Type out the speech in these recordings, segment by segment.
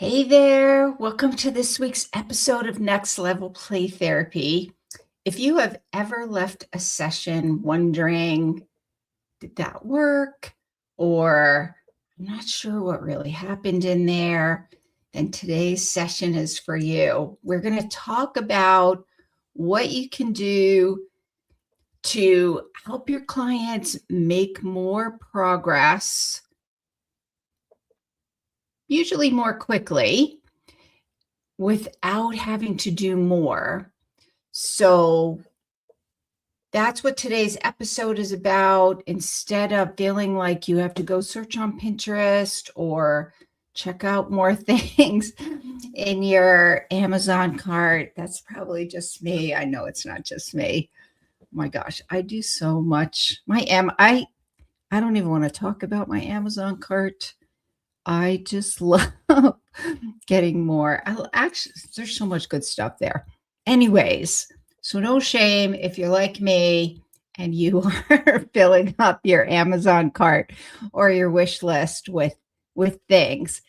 Hey there, welcome to this week's episode of Next Level Play Therapy. If you have ever left a session wondering, did that work? Or I'm not sure what really happened in there, then today's session is for you. We're going to talk about what you can do to help your clients make more progress, usually more quickly, without having to do more. So that's what today's episode is about. Instead of feeling like you have to go search on Pinterest or check out more things in your Amazon cart. That's probably just me. I know it's not just me. Oh my gosh, I do so much. I don't even want to talk about my Amazon cart. I just love getting more. Actually, there's so much good stuff there. Anyways, so no shame if you're like me and you are filling up your Amazon cart or your wish list with things.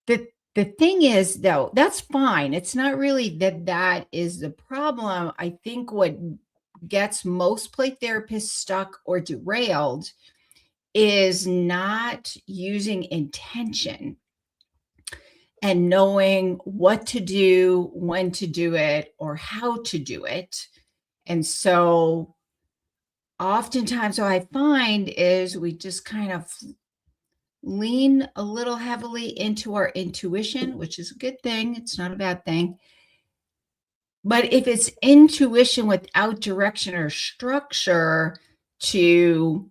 The thing is, though, that's fine. It's not really that is the problem. I think what gets most play therapists stuck or derailed is not using intention and knowing what to do, when to do it, or how to do it. And so oftentimes what I find is we just kind of lean a little heavily into our intuition, which is a good thing. It's not a bad thing. But if it's intuition without direction or structure to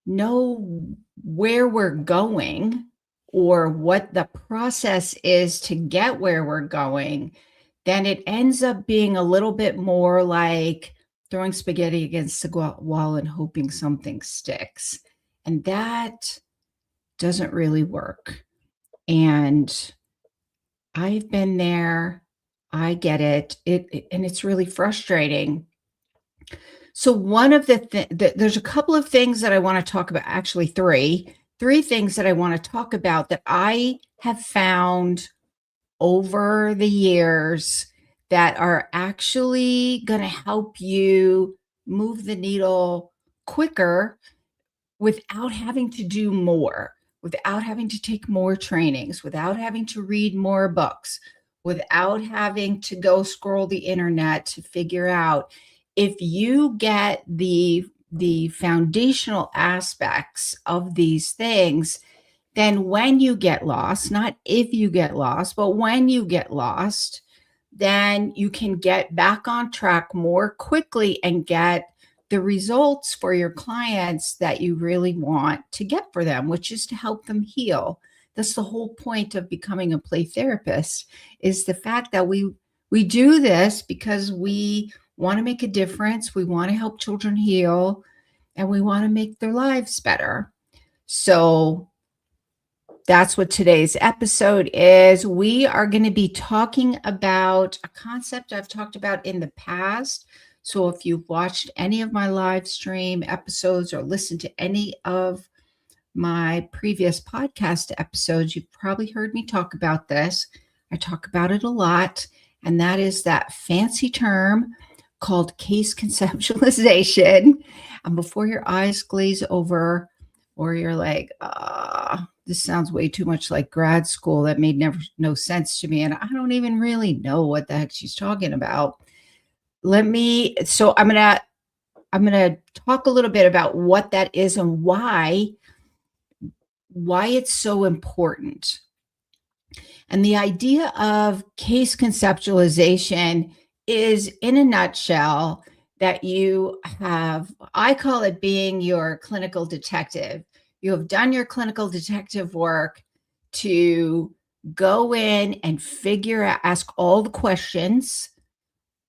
know where we're going or what the process is to get where we're going, then it ends up being a little bit more like throwing spaghetti against the wall and hoping something sticks. And that doesn't really work. And I've been there. I get it. And it's really frustrating. So one of there's a couple of things that I want to talk about, actually three things that I want to talk about that I have found over the years that are actually going to help you move the needle quicker without having to do more, without having to take more trainings, without having to read more books, without having to go scroll the internet to figure out. If you get the foundational aspects of these things, then when you get lost, not if you get lost, but when you get lost, then you can get back on track more quickly and get the results for your clients that you really want to get for them, which is to help them heal. That's the whole point of becoming a play therapist, is the fact that we do this because we want to make a difference, we want to help children heal, and we want to make their lives better. So that's what today's episode is. We are going to be talking about a concept I've talked about in the past. So if you've watched any of my live stream episodes or listened to any of my previous podcast episodes, you've probably heard me talk about this. I talk about it a lot, and that is that fancy term called case conceptualization. And before your eyes glaze over, or you're like, this sounds way too much like grad school. That made no sense to me. And I don't even really know what the heck she's talking about. I'm gonna talk a little bit about what that is and why it's so important. And the idea of case conceptualization is, in a nutshell, that you have, I call it being your clinical detective. You have done your clinical detective work to go in and ask all the questions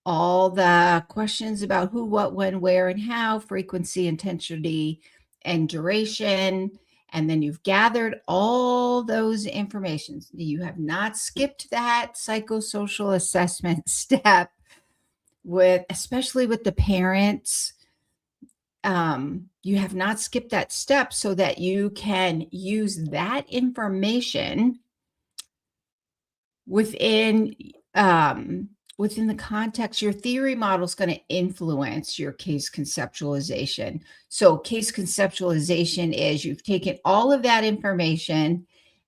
about who, what, when, where, and how, frequency, intensity, and duration. And then you've gathered all those informations. You have not skipped that psychosocial assessment step, especially with the parents. you have not skipped that step so that you can use that information within within the context. Your theory model is going to influence your case conceptualization. So case conceptualization is you've taken all of that information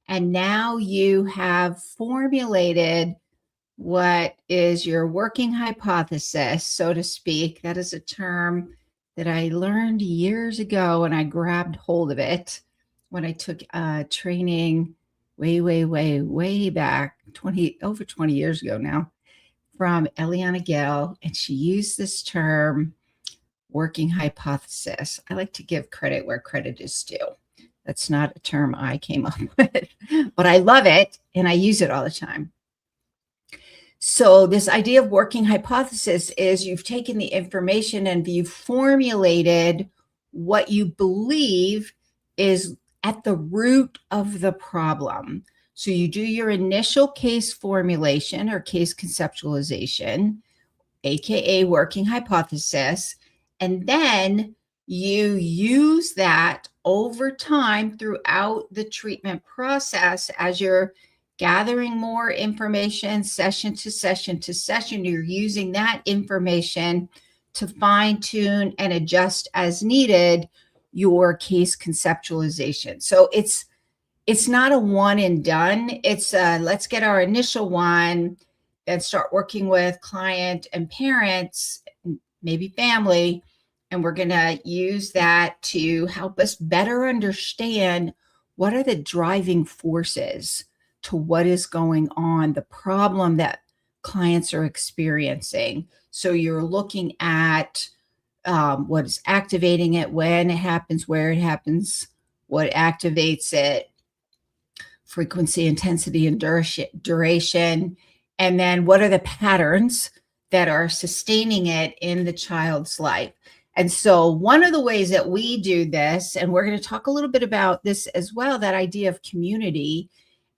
and now you have formulated what is your working hypothesis, so to speak. That is a term that I learned years ago and I grabbed hold of it when I took training way back, over 20 years ago now, from Eliana Gale, and she used this term, working hypothesis. I like to give credit where credit is due. That's not a term I came up with, but I love it and I use it all the time. So this idea of working hypothesis is you've taken the information and you've formulated what you believe is at the root of the problem. So you do your initial case formulation or case conceptualization, AKA working hypothesis, and then you use that over time throughout the treatment process as you're gathering more information, session to session to session. You're using that information to fine tune and adjust as needed your case conceptualization. So it's not a one and done. It's let's get our initial one, then start working with client and parents, maybe family, and we're going to use that to help us better understand what are the driving forces to what is going on, the problem that clients are experiencing. So you're looking at what is activating it, when it happens, where it happens, what activates it, frequency, intensity, and duration, and then what are the patterns that are sustaining it in the child's life. And so one of the ways that we do this, and we're going to talk a little bit about this as well, that idea of community.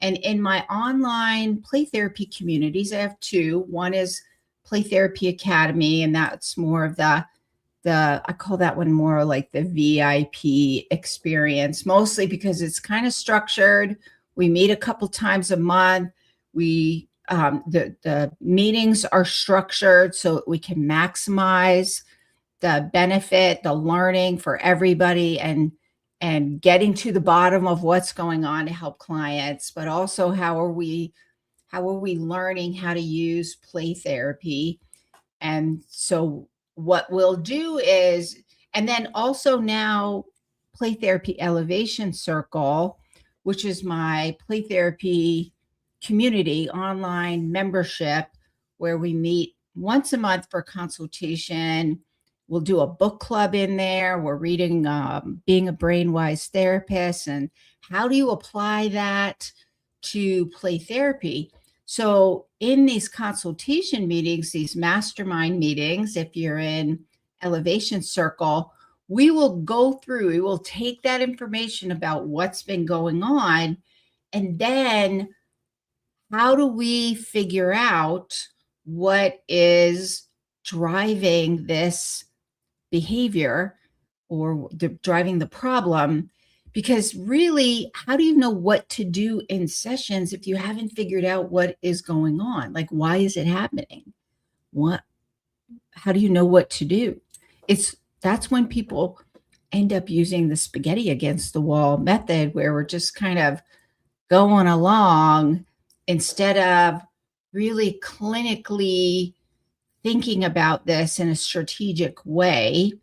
And in my online play therapy communities, I have two. One is Play Therapy Academy, and that's more of the I call that one more like the VIP experience, mostly because it's kind of structured. We meet a couple times a month. We the meetings are structured so we can maximize the benefit, the learning for everybody, and getting to the bottom of what's going on to help clients. But also, how are we learning how to use play therapy? And so what we'll do is, and then also now Play Therapy Elevation Circle, which is my play therapy community online membership, where we meet once a month for consultation. We'll do a book club in there. We're reading Being a Brainwise Therapist, and how do you apply that to play therapy? So in these consultation meetings, these mastermind meetings, if you're in Elevation Circle, we will take that information about what's been going on, and then how do we figure out what is driving this behavior or driving the problem? Because really, how do you know what to do in sessions if you haven't figured out what is going on? Like, why is it happening? How do you know what to do? That's when people end up using the spaghetti against the wall method, where we're just kind of going along instead of really clinically thinking about this in a strategic way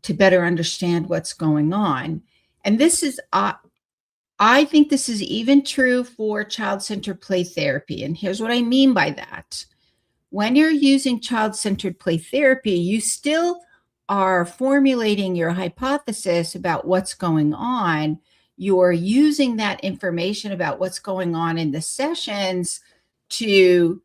to better understand what's going on. And this is, I think this is even true for child-centered play therapy. And here's what I mean by that. When you're using child-centered play therapy, you still are formulating your hypothesis about what's going on. You're using that information about what's going on in the sessions to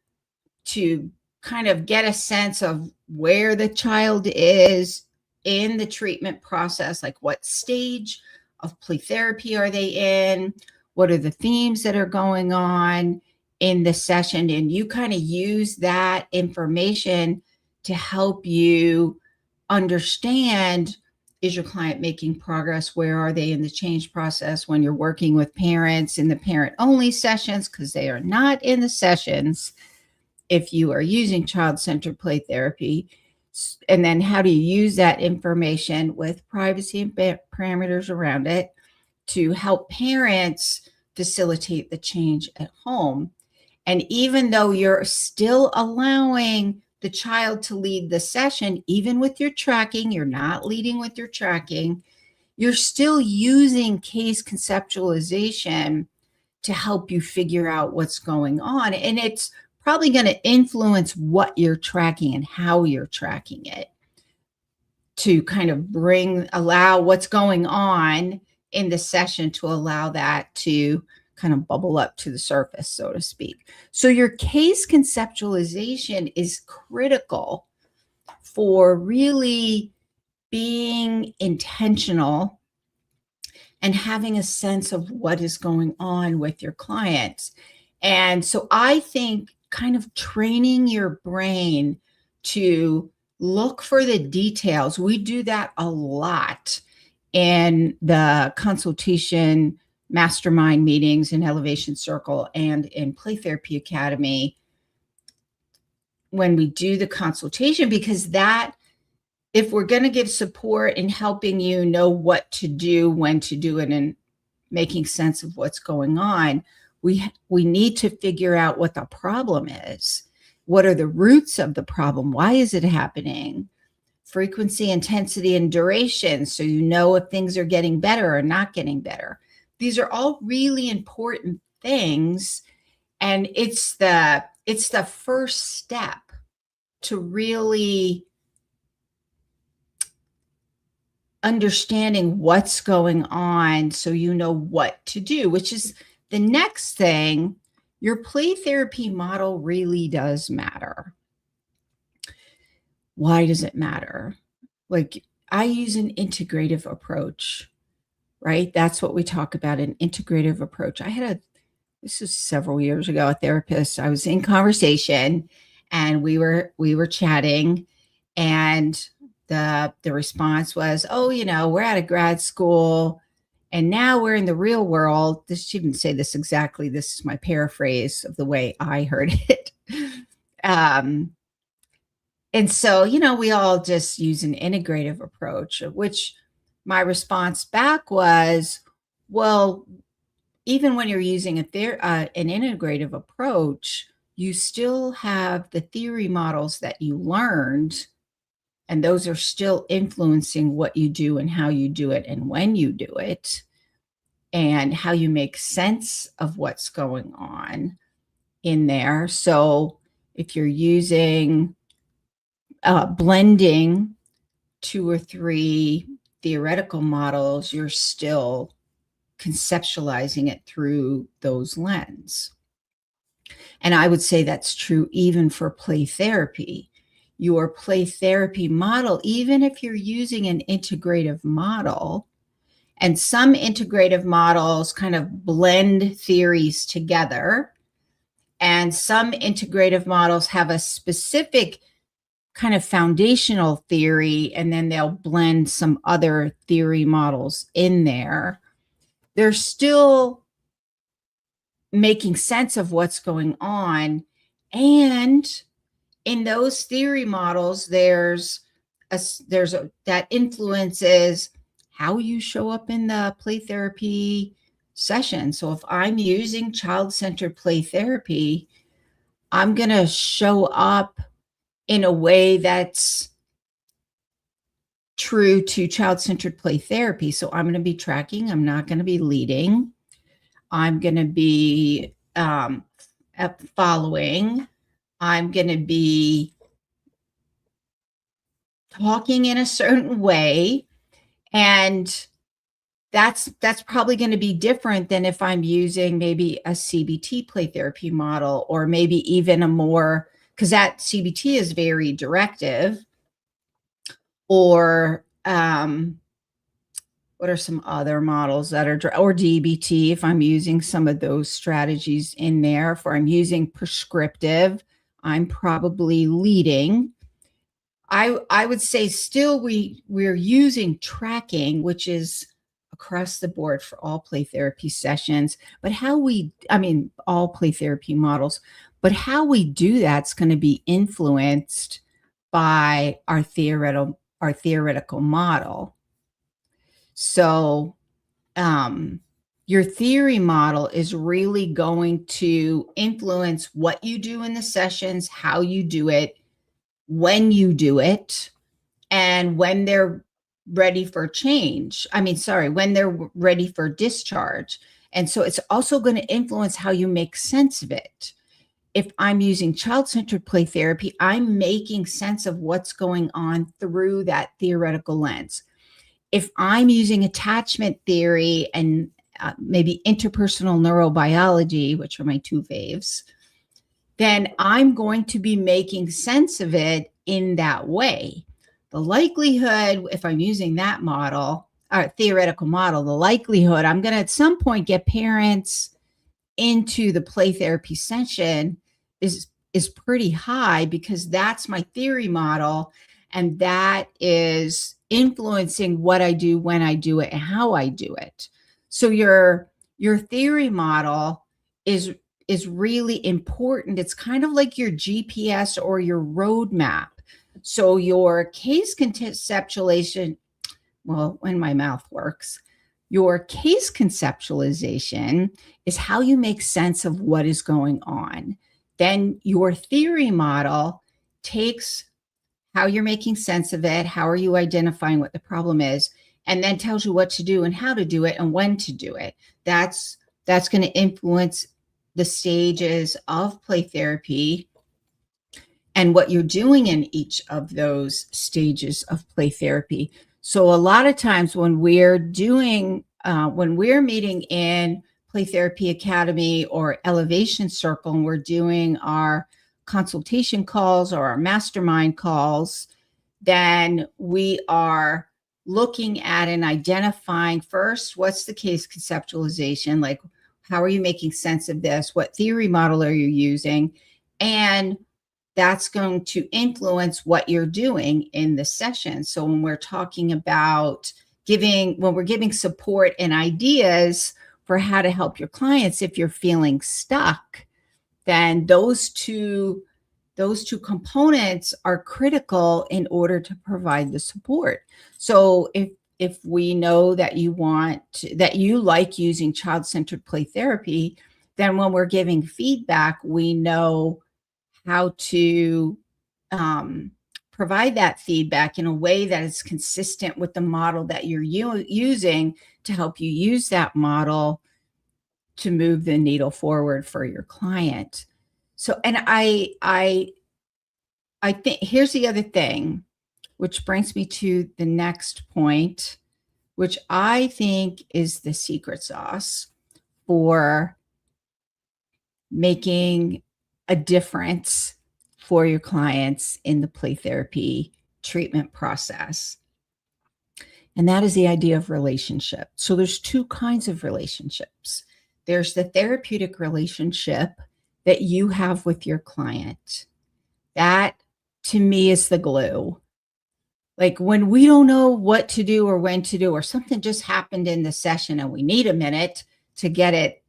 kind of get a sense of where the child is in the treatment process, like what stage of play therapy are they in, what are the themes that are going on in the session, and you kind of use that information to help you understand, is your client making progress? Where are they in the change process when you're working with parents in the parent only sessions? Because they are not in the sessions if you are using child-centered play therapy. And then how do you use that information with privacy and parameters around it to help parents facilitate the change at home? And even though you're still allowing the child to lead the session, even with your tracking, you're not leading with your tracking, you're still using case conceptualization to help you figure out what's going on. And it's probably going to influence what you're tracking and how you're tracking it to kind of allow what's going on in the session to allow that to kind of bubble up to the surface, so to speak. So your case conceptualization is critical for really being intentional and having a sense of what is going on with your clients. And so I think kind of training your brain to look for the details. We do that a lot in the consultation mastermind meetings in Elevation Circle and in Play Therapy Academy when we do the consultation, because that, if we're going to give support in helping you know what to do, when to do it, and making sense of what's going on, we need to figure out what the problem is. What are the roots of the problem? Why is it happening? Frequency, intensity, and duration, so you know if things are getting better or not getting better. These are all really important things, and it's the first step to really understanding what's going on so you know what to do, which is the next thing. Your play therapy model really does matter. Why does it matter? Like, I use an integrative approach, right? That's what we talk about, an integrative approach. This was several years ago, a therapist, I was in conversation and we were chatting, and the response was, oh, we're out of grad school and now we're in the real world. She didn't say this exactly. This is my paraphrase of the way I heard it. And so, we all just use an integrative approach, which my response back was, well, even when you're using an integrative approach, you still have the theory models that you learned, and those are still influencing what you do and how you do it and when you do it and how you make sense of what's going on in there. So if you're using blending 2 or 3 theoretical models, you're still conceptualizing it through those lenses. And I would say that's true even for play therapy. Your play therapy model, even if you're using an integrative model, and some integrative models kind of blend theories together, and some integrative models have a specific kind of foundational theory, and then they'll blend some other theory models in there. They're still making sense of what's going on. And in those theory models, that influences how you show up in the play therapy session. So if I'm using child-centered play therapy, I'm going to show up in a way that's true to child-centered play therapy. So I'm going to be tracking. I'm not going to be leading. I'm going to be following. I'm going to be talking in a certain way. And that's probably going to be different than if I'm using maybe a CBT play therapy model, or maybe even a more, because that CBT is very directive, or what are some other models that are, or DBT, if I'm using some of those strategies in there. If I'm using prescriptive, I'm probably leading. I would say still we're using tracking, which is across the board for all play therapy sessions, but all play therapy models, but how we do that's going to be influenced by our theoretical model. So, um, your theory model is really going to influence what you do in the sessions, how you do it, when you do it, and when they're ready for change. When they're ready for discharge. And so it's also going to influence how you make sense of it. If I'm using child-centered play therapy, I'm making sense of what's going on through that theoretical lens. If I'm using attachment theory and maybe interpersonal neurobiology, which are my two faves, then I'm going to be making sense of it in that way. The likelihood, if I'm using that model, or theoretical model, the likelihood I'm going to at some point get parents into the play therapy session is pretty high, because that's my theory model, and that is influencing what I do, when I do it, and how I do it. So your theory model is really important. It's kind of like your GPS or your roadmap. So your case conceptualization, well, when my mouth works, your case conceptualization is how you make sense of what is going on. Then your theory model takes how you're making sense of it, how are you identifying what the problem is, and then tells you what to do and how to do it and when to do it. That's going to influence the stages of play therapy and what you're doing in each of those stages of play therapy. So a lot of times when we're meeting in Play Therapy Academy or Elevation Circle, and we're doing our consultation calls or our mastermind calls, then we are looking at and identifying first, what's the case conceptualization? Like, how are you making sense of this? What theory model are you using? And that's going to influence what you're doing in the session. So when we're talking about when we're giving support and ideas for how to help your clients, if you're feeling stuck, then those two components are critical in order to provide the support. So if we know that you like using child-centered play therapy, then when we're giving feedback, we know how to provide that feedback in a way that is consistent with the model that you're using to help you use that model to move the needle forward for your client. So, and I think here's the other thing, which brings me to the next point, which I think is the secret sauce for making a difference for your clients in the play therapy treatment process. And that is the idea of relationship. So there's two kinds of relationships. There's the therapeutic relationship that you have with your client. That, to me, is the glue. Like when we don't know what to do or when to do, or something just happened in the session and we need a minute to get it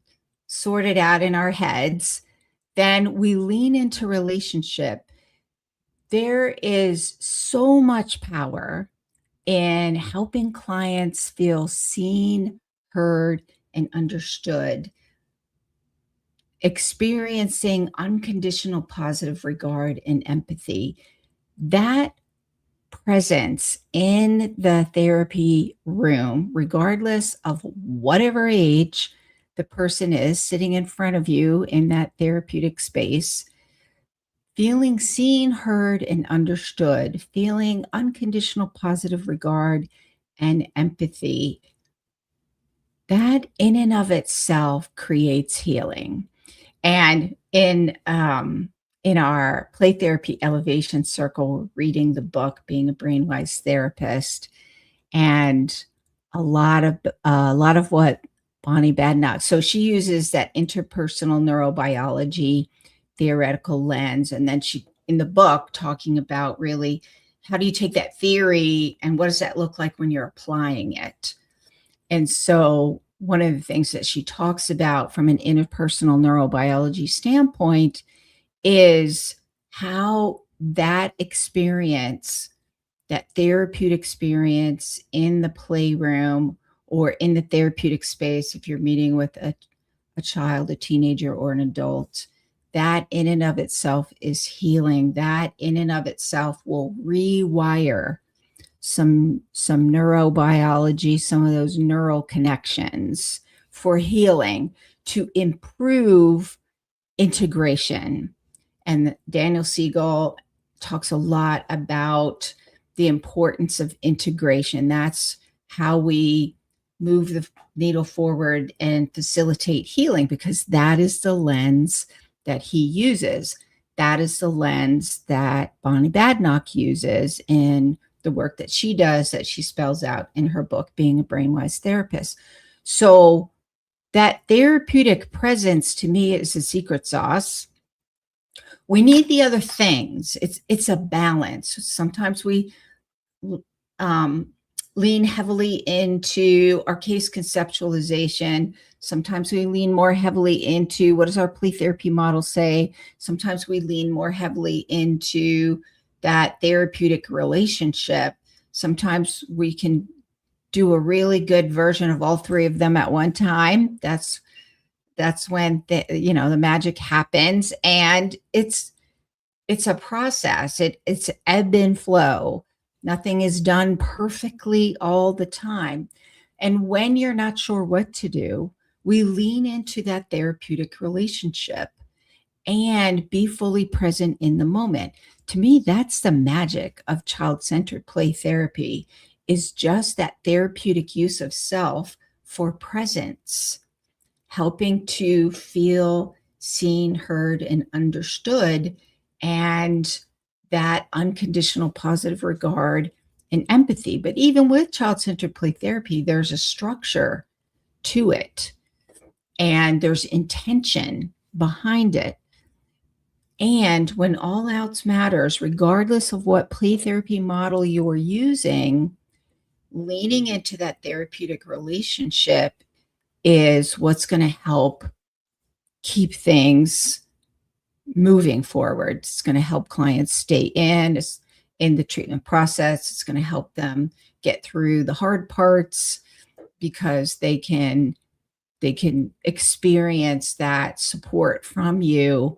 sorted out in our heads, then we lean into relationship. There is so much power in helping clients feel seen, heard, and understood, experiencing unconditional positive regard and empathy. That presence in the therapy room, regardless of whatever age the person is sitting in front of you in that therapeutic space, feeling seen, heard, and understood, feeling unconditional positive regard and empathy, that in and of itself creates healing. And in our play therapy elevation circle, we're reading the book Being a Brainwise Therapist, and a lot of what Bonnie Badenoch. So she uses that interpersonal neurobiology theoretical lens, and then she in the book talking about really how do you take that theory and what does that look like when you're applying it? And so one of the things that she talks about from an interpersonal neurobiology standpoint is how that experience, that therapeutic experience in the playroom or in the therapeutic space, if you're meeting with a child, a teenager, or an adult, that in and of itself is healing. That in and of itself will rewire some neurobiology, some of those neural connections for healing to improve integration. And Daniel Siegel talks a lot about the importance of integration. That's how we move the needle forward and facilitate healing, because that is the lens that he uses. That is the lens that Bonnie Badenoch uses in the work that she does, that she spells out in her book, Being a Brainwise Therapist. So that therapeutic presence to me is the secret sauce. We need the other things. It's a balance. Sometimes we lean heavily into our case conceptualization. Sometimes we lean more heavily into what does our play therapy model say. Sometimes we lean more heavily into that therapeutic relationship. Sometimes we can do a really good version of all three of them at one time. That's when the magic happens, and it's a process. It's ebb and flow. Nothing is done perfectly all the time. And when you're not sure what to do, we lean into that therapeutic relationship and be fully present in the moment. To me, that's the magic of child-centered play therapy, is just that therapeutic use of self for presence, helping to feel seen, heard, and understood, and that unconditional positive regard and empathy. But even with child-centered play therapy, there's a structure to it, and there's intention behind it. And when all else matters, regardless of what play therapy model you're using, leaning into that therapeutic relationship is what's going to help keep things moving forward. It's going to help clients stay in the treatment process. It's going to help them get through the hard parts, because they can experience that support from you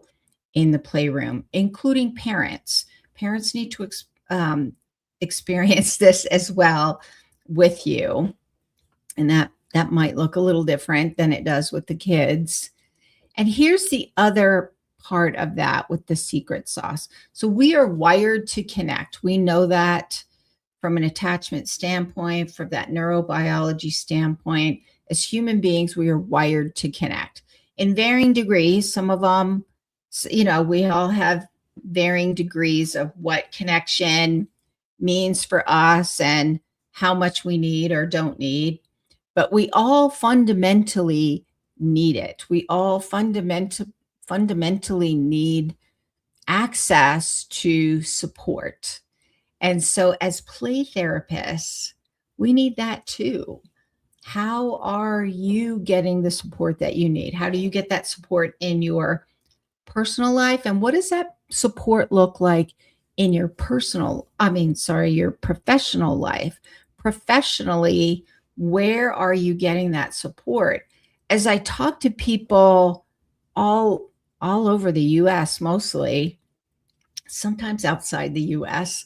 in the playroom, including parents. Parents need to experience this as well with you. And that might look a little different than it does with the kids. And here's the other part of that with the secret sauce. So we are wired to connect. We know that from an attachment standpoint, from that neurobiology standpoint. As human beings, we are wired to connect in varying degrees. Some of them, we all have varying degrees of what connection means for us and how much we need or don't need. But we all fundamentally need it. We all fundamentally need access to support. And so as play therapists, we need that too. How are you getting the support that you need? How do you get that support in your personal life? And what does that support look like in your your professional life? Professionally, where are you getting that support? As I talk to people all over the US, mostly, sometimes outside the US,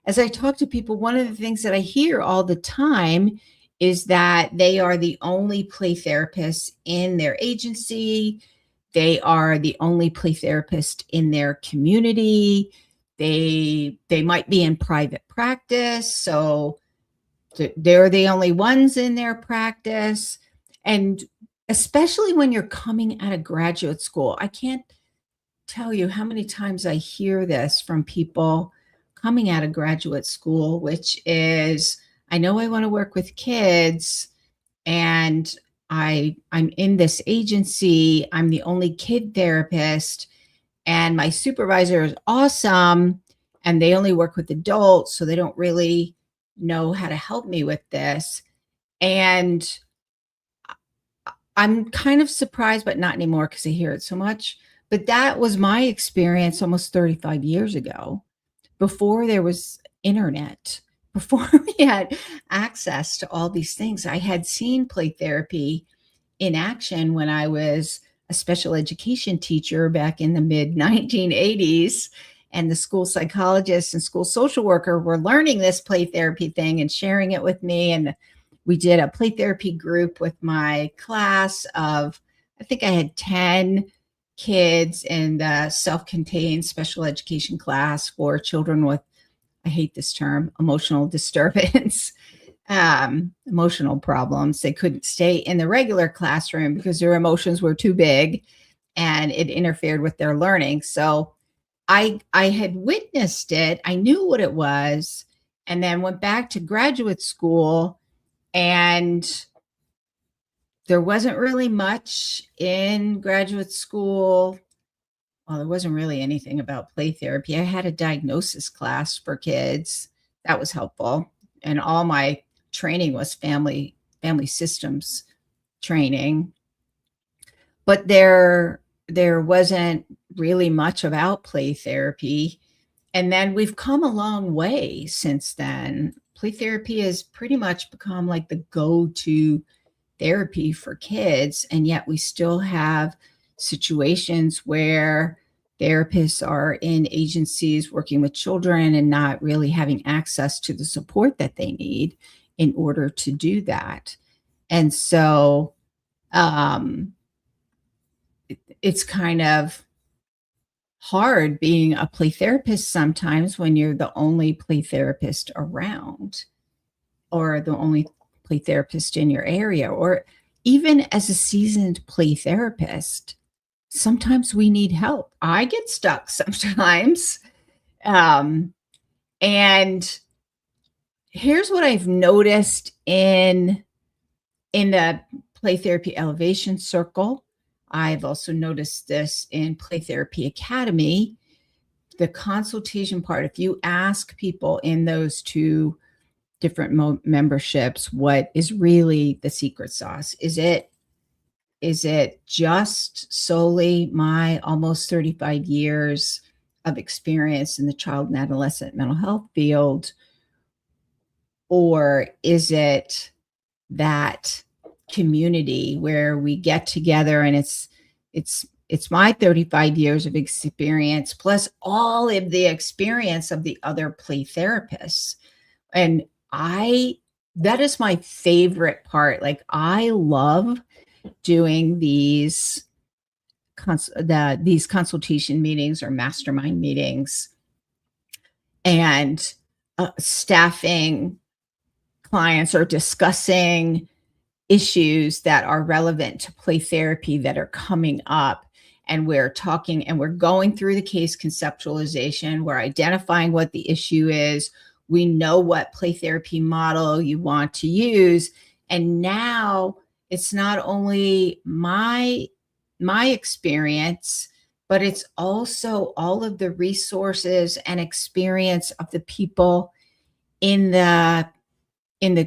as I talk to people, one of the things that I hear all the time is that they are the only play therapists in their agency. They are the only play therapist in their community. They might be in private practice, so they're the only ones in their practice. And especially when you're coming out of graduate school, I can't tell you how many times I hear this from people coming out of graduate school, which is, I know I want to work with kids, and I'm in this agency. I'm the only kid therapist, and my supervisor is awesome, and they only work with adults, so they don't really know how to help me with this. And I'm kind of surprised, but not anymore because I hear it so much. But that was my experience almost 35 years ago, before there was internet, before we had access to all these things. I had seen play therapy in action when I was a special education teacher back in the mid 1980s. And the school psychologist and school social worker were learning this play therapy thing and sharing it with me. And we did a play therapy group with my class of, I think I had 10 kids in the self contained special education class for children with, I hate this term, emotional disturbance. Emotional problems. They couldn't stay in the regular classroom because their emotions were too big and it interfered with their learning. So I had witnessed it. I knew what it was, and then went back to graduate school, and there wasn't really much in graduate school. Well, there wasn't really anything about play therapy. I had a diagnosis class for kids. That was helpful. And all my training was family systems training. But there wasn't really much about play therapy. And then we've come a long way since then. Play therapy has pretty much become like the go-to therapy for kids, and yet we still have situations where therapists are in agencies working with children and not really having access to the support that they need in order to do that. And so it's kind of hard being a play therapist sometimes when you're the only play therapist around, or the only play therapist in your area, or even as a seasoned play therapist, sometimes we need help. I get stuck sometimes. Um, and here's what I've noticed in the play therapy elevation circle. I've also noticed this in Play Therapy Academy, the consultation part. If you ask people in those two different memberships what is really the secret sauce, is it just solely my almost 35 years of experience in the child and adolescent mental health field, or is it that community where we get together and it's my 35 years of experience plus all of the experience of the other play therapists. And I that is my favorite part. Like, I love doing these consultation meetings or mastermind meetings, and staffing clients or discussing issues that are relevant to play therapy that are coming up. And we're talking and we're going through the case conceptualization. We're identifying what the issue is. We know what play therapy model you want to use. And now it's not only my experience, but it's also all of the resources and experience of the people in the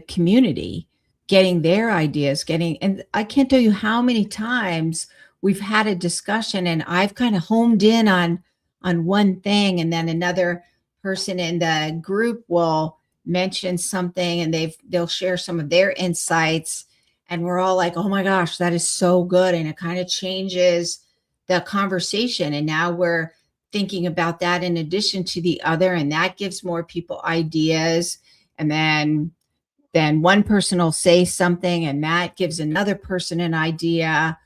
community, getting their ideas, and I can't tell you how many times we've had a discussion and I've kind of homed in on one thing, and then another person in the group will mention something and they'll share some of their insights, and we're all like, "Oh my gosh, that is so good." And it kind of changes the conversation, and now we're thinking about that in addition to the other, and that gives more people ideas. And then one person will say something and that gives another person an idea.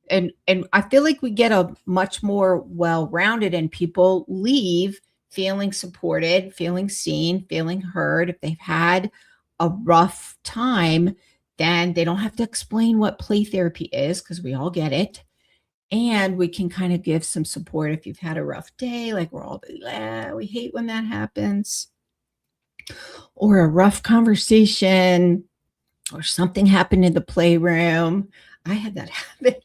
And I feel like we get a much more well-rounded, and people leave feeling supported, feeling seen, feeling heard. If they've had a rough time, then they don't have to explain what play therapy is, because we all get it. And we can kind of give some support if you've had a rough day, like we're all, we hate when that happens, or a rough conversation, or something happened in the playroom. I had that happen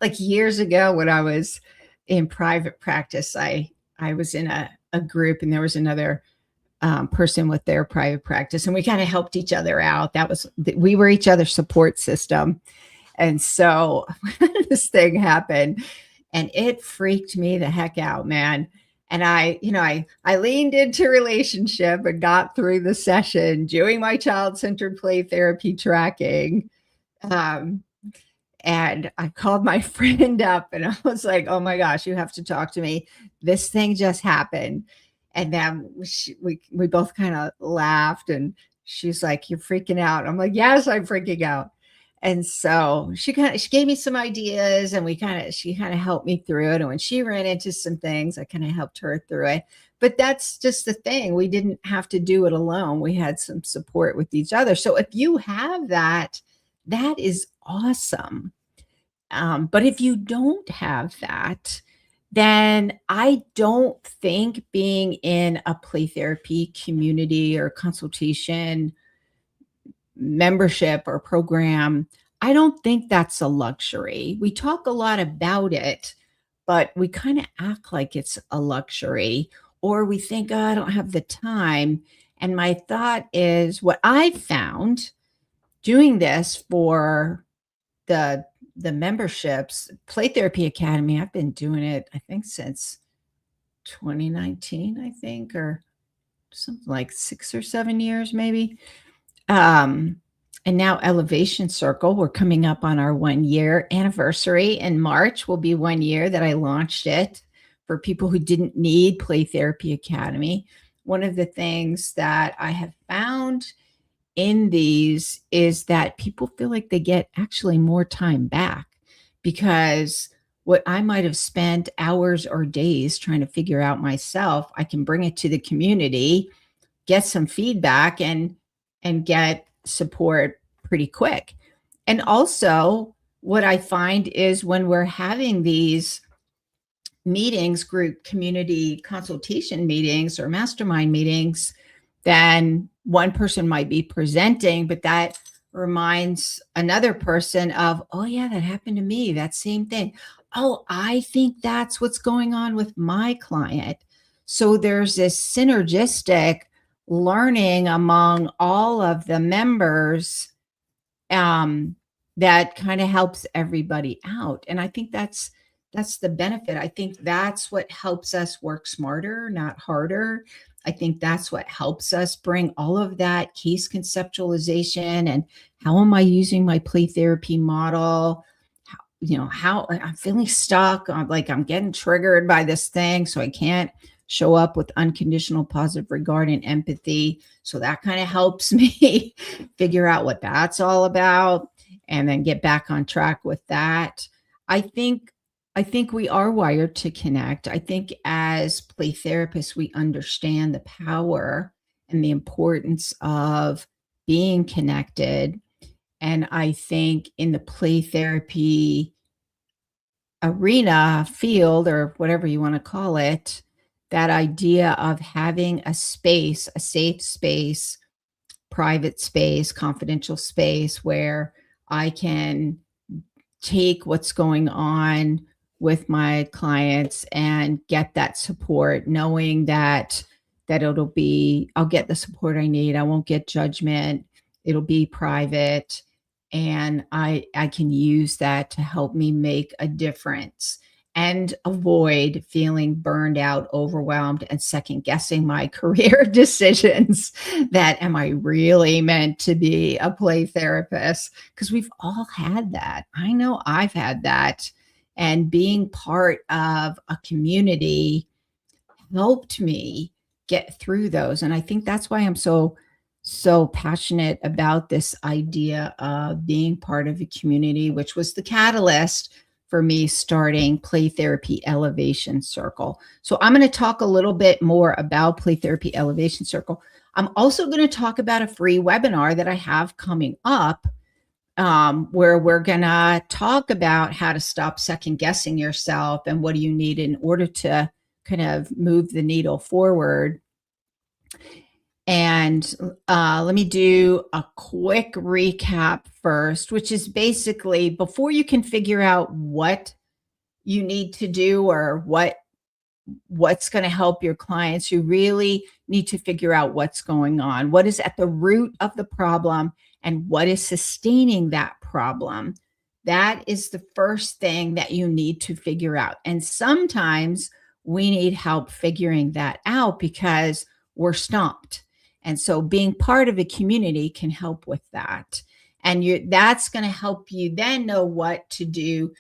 like years ago when I was in private practice. I was in a group, and there was another person with their private practice, and we kind of helped each other out. We were each other's support system. And so this thing happened, and it freaked me the heck out, man. And I leaned into relationship and got through the session doing my child-centered play therapy tracking. Um, and I called my friend up and I was like, "Oh my gosh, you have to talk to me. This thing just happened." And then we both kind of laughed, and she's like, "You're freaking out." I'm like, "Yes, I'm freaking out." And so she gave me some ideas, and she kind of helped me through it. And when she ran into some things, I kind of helped her through it. But that's just the thing. We didn't have to do it alone. We had some support with each other. So if you have that, that is awesome. But if you don't have that, then I don't think being in a play therapy community or consultation membership or program, I don't think that's a luxury. We talk a lot about it, but we kind of act like it's a luxury, or we think, "Oh, I don't have the time." And my thought is, what I found doing this for the the memberships, Play Therapy Academy, I've been doing it, I think, since 2019, I think, or something like 6 or 7 years maybe. Um, and now Elevation Circle, we're coming up on our 1-year anniversary. In March will be 1 year that I launched it for people who didn't need Play Therapy Academy. One of the things that I have found in these is that people feel like they get actually more time back, because what I might have spent hours or days trying to figure out myself, I can bring it to the community, get some feedback, and get support pretty quick. And also, what I find is when we're having these meetings, group community consultation meetings or mastermind meetings, then one person might be presenting, but that reminds another person of, "Oh yeah, that happened to me, that same thing. Oh, I think that's what's going on with my client." So there's this synergistic learning among all of the members, um, that kind of helps everybody out. And I think that's the benefit. I think that's what helps us work smarter, not harder. I think that's what helps us bring all of that case conceptualization and how am I using my play therapy model? How I'm feeling stuck. I'm like, I'm getting triggered by this thing. So I can't show up with unconditional positive regard and empathy. So that kind of helps me figure out what that's all about and then get back on track with that. I think I think we are wired to connect. I think as play therapists, we understand the power and the importance of being connected. And I think in the play therapy arena, field, or whatever you want to call it, that idea of having a space, a safe space, private space, confidential space where I can take what's going on with my clients and get that support, knowing that I'll get the support I need. I won't get judgment. It'll be private, and I can use that to help me make a difference and avoid feeling burned out, overwhelmed, and second guessing my career decisions. That, am I really meant to be a play therapist? Because we've all had that. I know I've had that. And being part of a community helped me get through those. And I think that's why I'm so passionate about this idea of being part of a community, which was the catalyst for me starting Play Therapy Elevation Circle. So I'm going to talk a little bit more about Play Therapy Elevation Circle. I'm also going to talk about a free webinar that I have coming up, where we're going to talk about how to stop second guessing yourself and what do you need in order to kind of move the needle forward. And let me do a quick recap first, which is basically before you can figure out what you need to do or what what's going to help your clients who really need to figure out what's going on, what is at the root of the problem, and what is sustaining that problem. That is the first thing that you need to figure out. And sometimes we need help figuring that out because we're stumped. And so being part of a community can help with that. And that's going to help you then know what to do,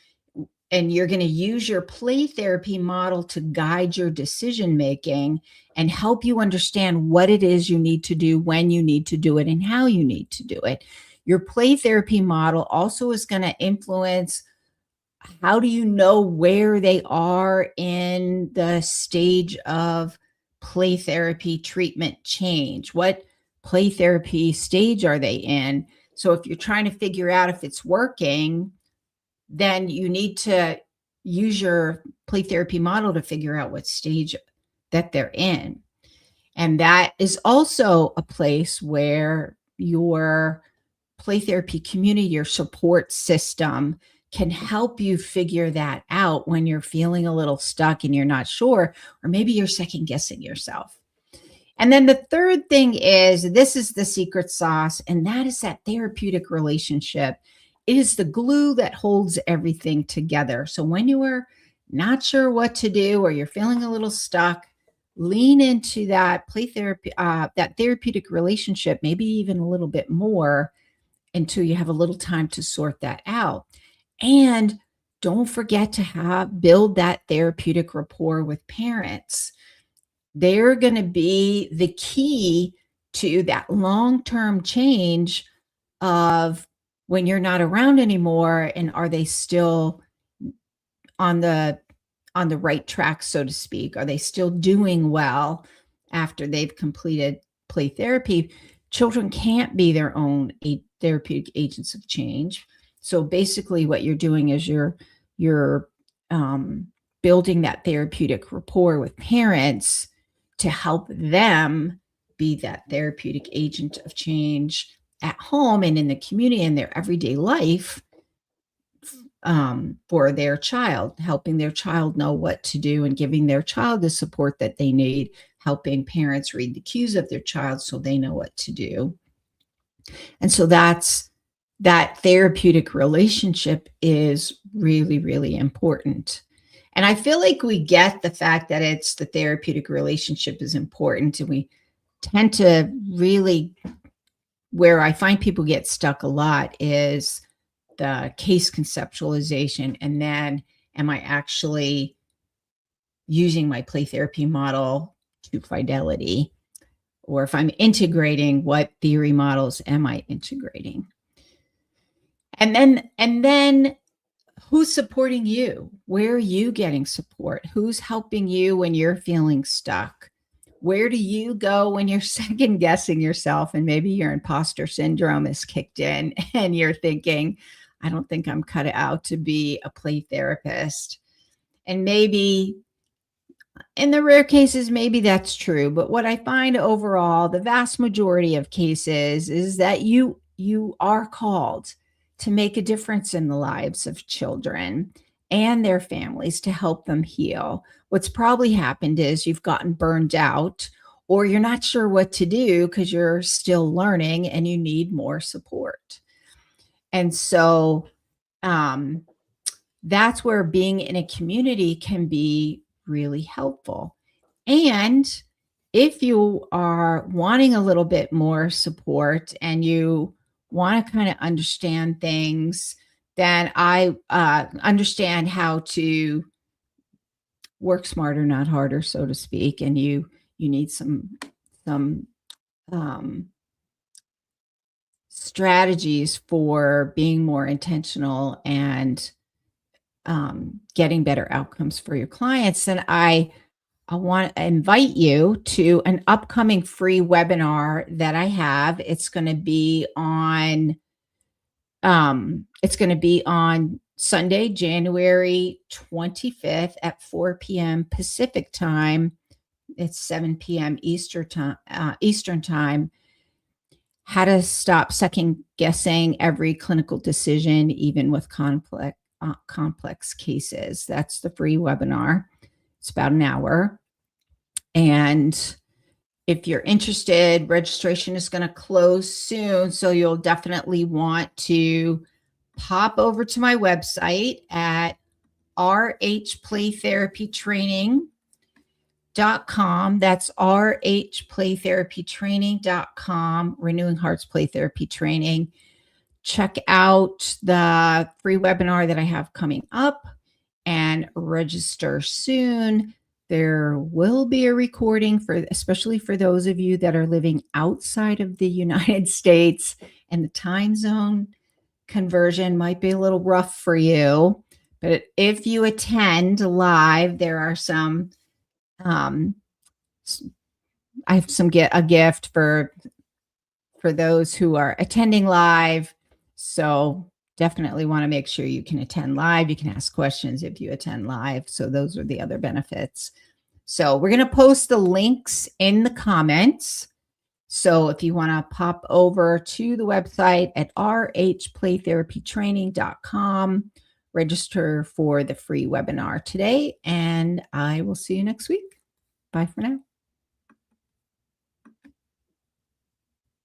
and you're going to use your play therapy model to guide your decision making and help you understand what it is you need to do, when you need to do it, and how you need to do it. Your play therapy model also is going to influence how do you know where they are in the stage of play therapy treatment change? What play therapy stage are they in? So if you're trying to figure out if it's working, then you need to use your play therapy model to figure out what stage that they're in. And that is also a place where your play therapy community, your support system, can help you figure that out when you're feeling a little stuck and you're not sure, or maybe you're second guessing yourself. And then the third thing is, this is the secret sauce, and that is that therapeutic relationship. It is the glue that holds everything together. So when you are not sure what to do or you're feeling a little stuck, lean into that play therapy, that therapeutic relationship, maybe even a little bit more until you have a little time to sort that out. And don't forget to build that therapeutic rapport with parents. They're going to be the key to that long-term change of when you're not around anymore, and are they still on the right track, so to speak? Are they still doing well after they've completed play therapy? Children can't be their own therapeutic agents of change. So basically what you're doing is you're building that therapeutic rapport with parents to help them be that therapeutic agent of change at home and in the community and their everyday life, for their child, helping their child know what to do and giving their child the support that they need, helping parents read the cues of their child so they know what to do. And so that therapeutic relationship is really, really important. And I feel like we get the fact that it's the therapeutic relationship is important, and we tend to really, where I find people get stuck a lot is the case conceptualization. And then, am I actually using my play therapy model to fidelity? Or if I'm integrating, what theory models am I integrating? And then who's supporting you? Where are you getting support? Who's helping you when you're feeling stuck? Where do you go when you're second guessing yourself and maybe your imposter syndrome is kicked in and you're thinking, I don't think I'm cut out to be a play therapist? And maybe in the rare cases, maybe that's true. But what I find overall, the vast majority of cases is that you are called to make a difference in the lives of children and their families to help them heal. What's probably happened is you've gotten burned out, or you're not sure what to do because you're still learning and you need more support. And so, um, that's where being in a community can be really helpful. And if you are wanting a little bit more support and you want to kind of understand things, then I understand how to work smarter, not harder, so to speak. And you need some um, strategies for being more intentional and getting better outcomes for your clients. And I want to invite you to an upcoming free webinar that I have. It's going to be on Sunday, January 25th at 4 p.m. Pacific time. It's 7 p.m. Eastern time. How to stop second guessing every clinical decision, even with complex cases. That's the free webinar. It's about an hour. And if you're interested, registration is going to close soon. So you'll definitely want to pop over to my website at rhplaytherapytraining.com. That's rhplaytherapytraining.com, Renewing Hearts Play Therapy Training. Check out the free webinar that I have coming up and register soon. There will be a recording especially for those of you that are living outside of the United States, and the time zone conversion might be a little rough for you. But if you attend live, there are some, I have a gift for those who are attending live. So definitely want to make sure you can attend live. You can ask questions if you attend live. So those are the other benefits. So we're going to post the links in the comments. So if you want to pop over to the website at rhplaytherapytraining.com, register for the free webinar today, and I will see you next week. Bye for now.